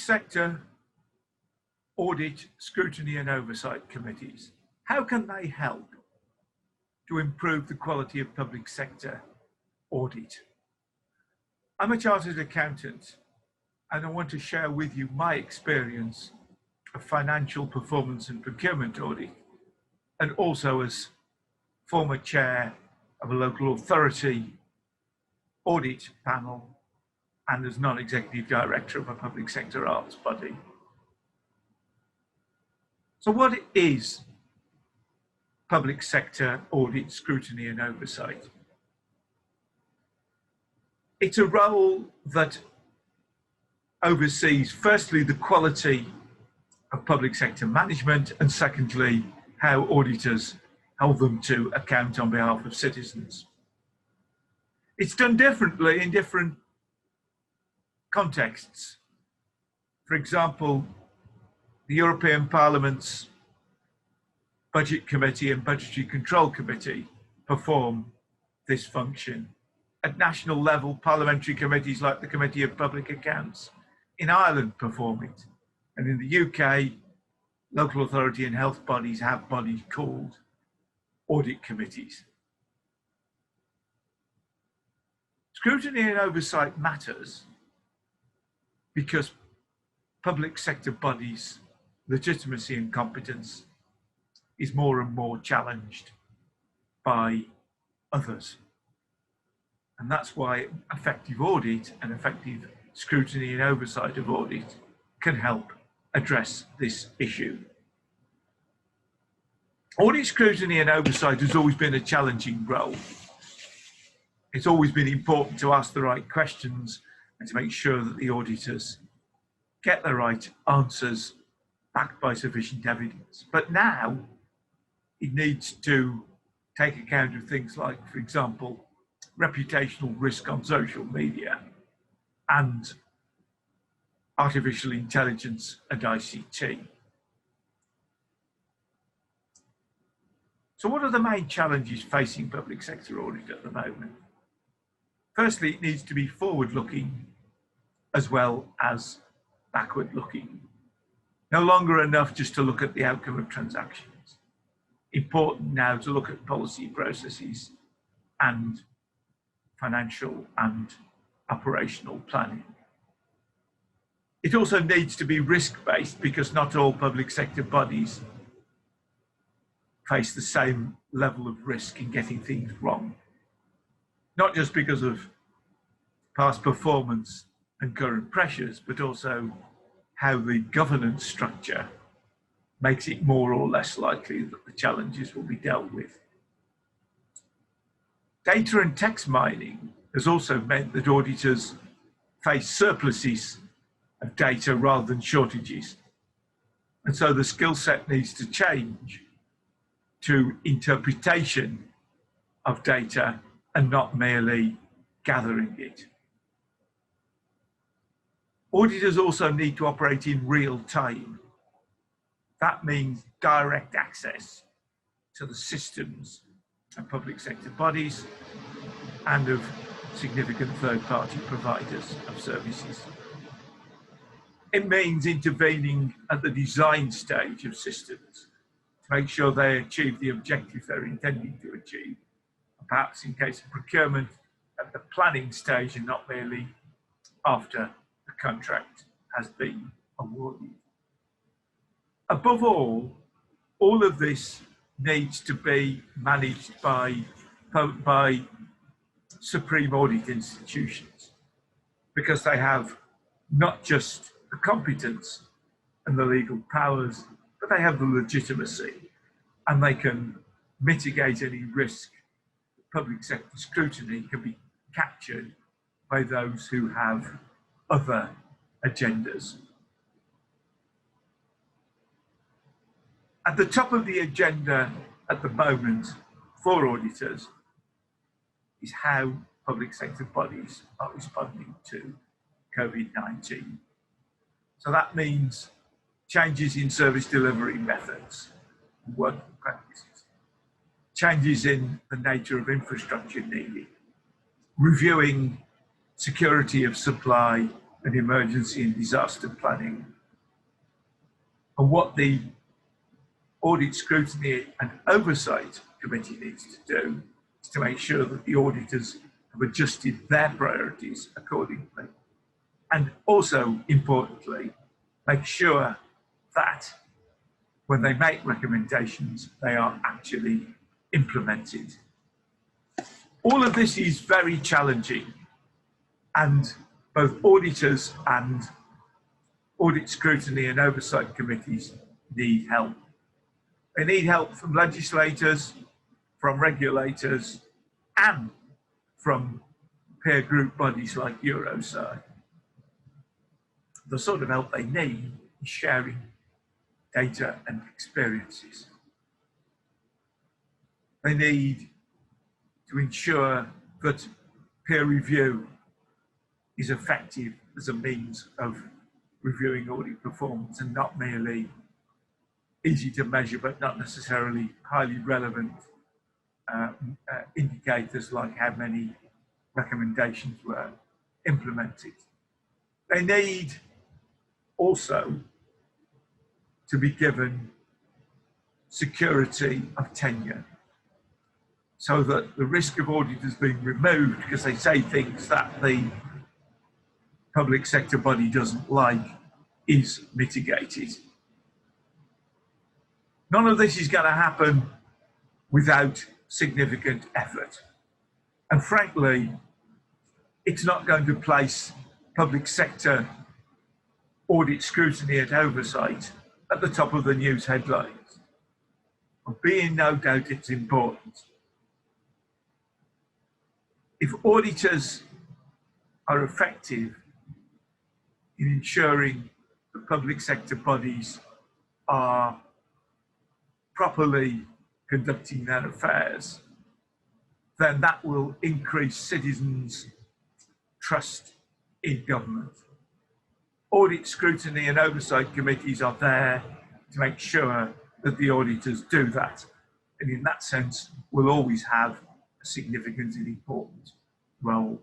sector audit, scrutiny and oversight committees, how can they help to improve the quality of public sector audit? I'm a chartered accountant and I want to share with you my experience of financial performance and procurement audit, and also as former chair of a local authority audit panel and as non-executive director of a public sector arts body. So what is public sector audit, scrutiny and oversight? It's a role that oversees, firstly, the quality of public sector management, and secondly, how auditors hold them to account on behalf of citizens. It's done differently in different contexts. For example, the European Parliament's Budget Committee and Budgetary Control Committee perform this function. At national level, parliamentary committees like the Committee of Public Accounts in Ireland perform it. And in the UK, local authority and health bodies have bodies called audit committees. Scrutiny and oversight matters because public sector bodies' legitimacy and competence is more and more challenged by others. And that's why effective audit and effective scrutiny and oversight of audit can help address this issue. Audit, scrutiny and oversight has always been a challenging role. It's always been important to ask the right questions and to make sure that the auditors get the right answers backed by sufficient evidence. But now it needs to take account of things like, for example, reputational risk on social media and artificial intelligence and ICT. So what are the main challenges facing public sector audit at the moment? Firstly, it needs to be forward-looking as well as backward-looking. No longer enough just to look at the outcome of transactions. Important now to look at policy processes and financial and operational planning. It also needs to be risk-based because not all public sector bodies face the same level of risk in getting things wrong. Not just because of past performance and current pressures, but also how the governance structure makes it more or less likely that the challenges will be dealt with. Data and text mining has also meant that auditors face surpluses of data rather than shortages. And so the skill set needs to change to interpretation of data and not merely gathering it. Auditors also need to operate in real time. That means direct access to the systems of public sector bodies and of significant third-party providers of services. It means intervening at the design stage of systems to make sure they achieve the objective they're intending to achieve, perhaps in case of procurement at the planning stage and not merely after the contract has been awarded. Above all of this needs to be managed by supreme audit institutions because they have not just the competence and the legal powers, but they have the legitimacy and they can mitigate any risk. Public sector scrutiny can be captured by those who have other agendas. At the top of the agenda at the moment for auditors is how public sector bodies are responding to COVID-19. So that means changes in service delivery methods and working practices, changes in the nature of infrastructure needed, reviewing security of supply and emergency and disaster planning. And what the Audit, Scrutiny and Oversight Committee needs to do is to make sure that the auditors have adjusted their priorities accordingly. And also, importantly, make sure that when they make recommendations, they are actually implemented. All of this is very challenging, and both auditors and Audit, Scrutiny and Oversight Committees need help. They need help from legislators, from regulators, and from peer group bodies like Eurosai. The sort of help they need is sharing data and experiences. They need to ensure that peer review is effective as a means of reviewing audit performance and not merely easy to measure but not necessarily highly relevant indicators like how many recommendations were implemented. They need also to be given security of tenure so that the risk of auditors being removed because they say things that the public sector body doesn't like is mitigated. None of this is going to happen without significant effort. And frankly, it's not going to place public sector audit, scrutiny and oversight at the top of the news headlines. But be in no doubt it's important. If auditors are effective in ensuring the public sector bodies are properly conducting their affairs, then that will increase citizens' trust in government. Audit, scrutiny and oversight committees are there to make sure that the auditors do that. And in that sense, will always have a significant and important role.